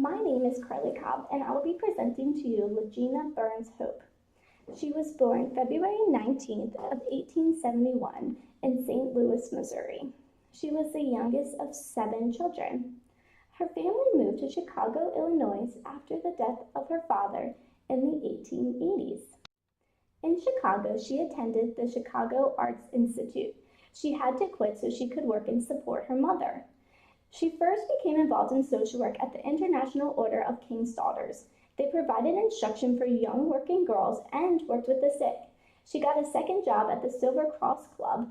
My name is Karlye Kolb, and I will be presenting to you Lugenia Burns Hope. She was born February 19th of 1871 in St. Louis, Missouri. She was the youngest of 7 children. Her family moved to Chicago, Illinois after the death of her father in the 1880s. In Chicago, she attended the Chicago Arts Institute. She had to quit so she could work and support her mother. She first became involved in social work at the International Order of King's Daughters. They provided instruction for young working girls and worked with the sick. She got a second job at the Silver Cross Club.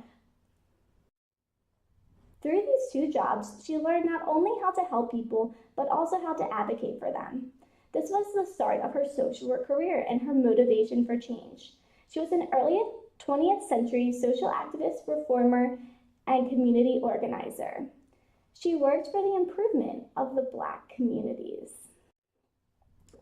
Through these 2 jobs, she learned not only how to help people, but also how to advocate for them. This was the start of her social work career and her motivation for change. She was an early 20th century social activist, reformer, and community organizer. She worked for the improvement of the Black communities.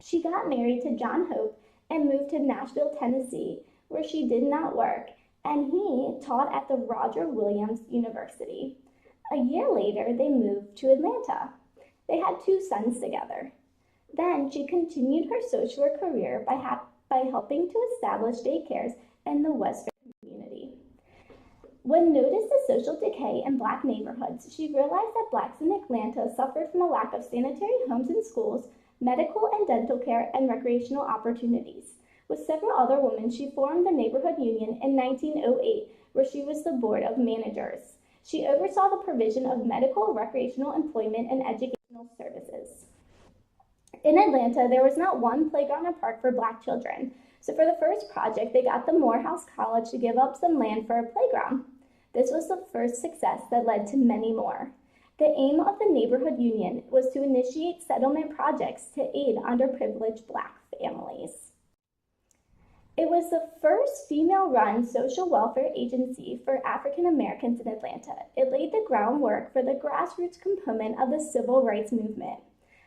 She got married to John Hope and moved to Nashville, Tennessee, where she did not work, and he taught at the Roger Williams University. A year later, they moved to Atlanta. They had 2 sons together. Then she continued her social work career by helping to establish daycares in the Western community. When noticed the social decay in Black neighborhoods, she realized that Blacks in Atlanta suffered from a lack of sanitary homes and schools, medical and dental care, and recreational opportunities. With several other women, she formed the Neighborhood Union in 1908, where she was the board of managers. She oversaw the provision of medical, recreational, employment, and educational services. In Atlanta, there was not one playground or park for Black children. So for the first project, they got the Morehouse College to give up some land for a playground. This was the first success that led to many more. The aim of the Neighborhood Union was to initiate settlement projects to aid underprivileged Black families. It was the first female-run social welfare agency for African Americans in Atlanta. It laid the groundwork for the grassroots component of the civil rights movement.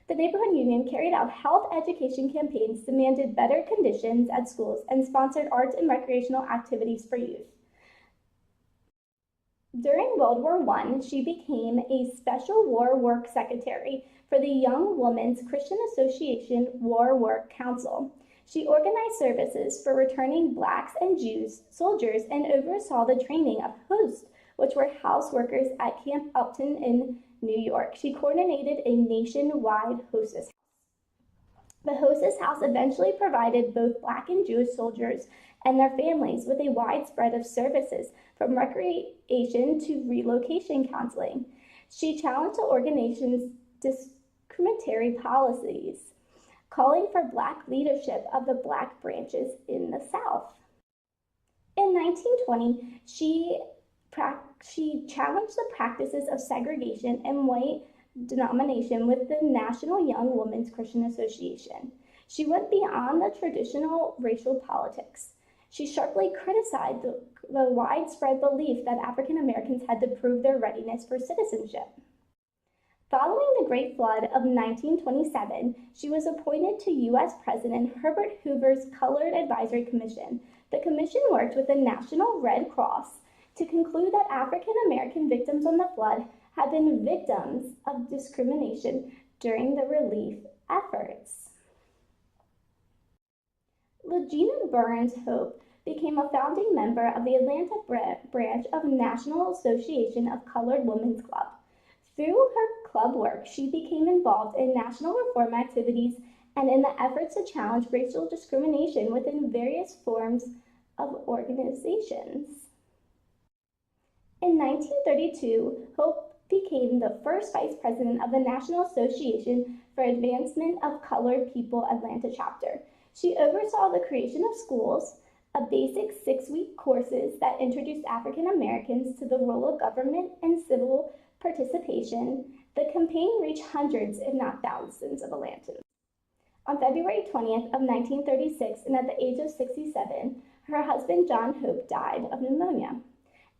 The Neighborhood Union carried out health education campaigns, demanded better conditions at schools, and sponsored arts and recreational activities for youth. During World War I, she became a special war work secretary for the Young Women's Christian Association War Work Council. She organized services for returning Blacks and Jews soldiers and oversaw the training of hosts, which were house workers at Camp Upton in New York. She coordinated a nationwide hostess house. The hostess house eventually provided both Black and Jewish soldiers and their families with a wide spread of services, from recreation to relocation counseling. She challenged the organization's discriminatory policies, calling for Black leadership of the Black branches in the South. In 1920, she challenged the practices of segregation and white domination with the National Young Women's Christian Association. She went beyond the traditional racial politics. She sharply criticized the widespread belief that African Americans had to prove their readiness for citizenship. Following the Great Flood of 1927, she was appointed to U.S. President Herbert Hoover's Colored Advisory Commission. The commission worked with the National Red Cross to conclude that African American victims on the flood had been victims of discrimination during the relief efforts. Lugenia Burns Hope became a founding member of the Atlanta branch of National Association of Colored Women's Club. Through her club work, she became involved in national reform activities and in the efforts to challenge racial discrimination within various forms of organizations. In 1932, Hope became the first vice president of the National Association for Advancement of Colored People Atlanta chapter. She oversaw the creation of schools, a basic 6-week courses that introduced African Americans to the role of government and civil participation. The campaign reached hundreds, if not thousands, of Atlantans. On February 20th of 1936, and at the age of 67, her husband John Hope died of pneumonia,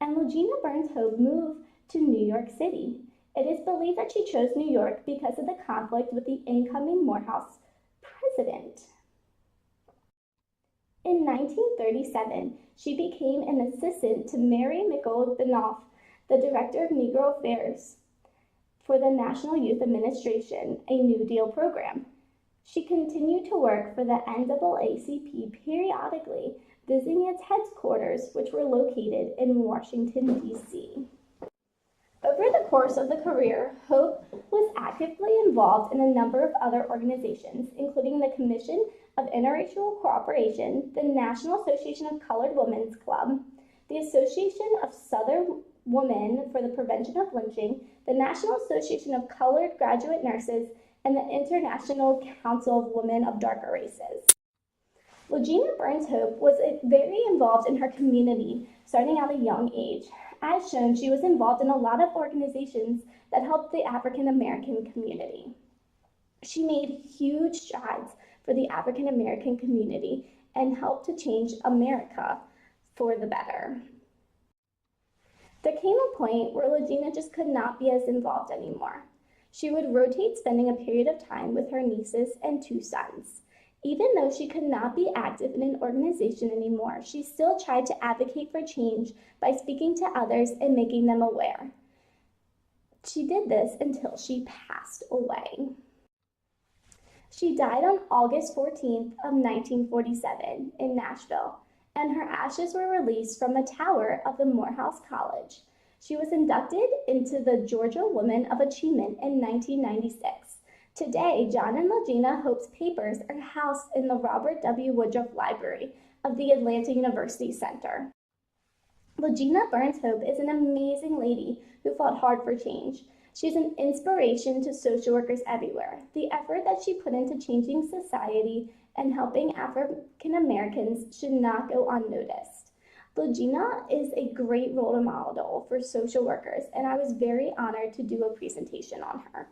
and Lugenia Burns Hope moved to New York City. It is believed that she chose New York because of the conflict with the incoming Morehouse president. In 1937, she became an assistant to Mary McGold Benoff, the director of Negro Affairs. for the National Youth Administration, a New Deal program. She continued to work for the NAACP periodically, visiting its headquarters, which were located in Washington, D.C. Over the course of the career, Hope was actively involved in a number of other organizations, including the Commission of Interracial Cooperation, the National Association of Colored Women's Club, the Association of Southern Women for the Prevention of Lynching, the National Association of Colored Graduate Nurses, and the International Council of Women of Darker Races. Lugenia Burns Hope was very involved in her community, starting at a young age. As shown, she was involved in a lot of organizations that helped the African American community. She made huge strides for the African American community and helped to change America for the better. There came a point where Lugenia just could not be as involved anymore. She would rotate spending a period of time with her nieces and 2 sons. Even though she could not be active in an organization anymore, she still tried to advocate for change by speaking to others and making them aware. She did this until she passed away. She died on August 14th of 1947 in Nashville, and her ashes were released from the tower of the Morehouse College. She was inducted into the Georgia Woman of Achievement in 1996. Today, John and Lugenia Hope's papers are housed in the Robert W. Woodruff Library of the Atlanta University Center. Lugenia Burns Hope is an amazing lady who fought hard for change. She's an inspiration to social workers everywhere. The effort that she put into changing society and helping African Americans should not go unnoticed. Lugenia is a great role model for social workers, and I was very honored to do a presentation on her.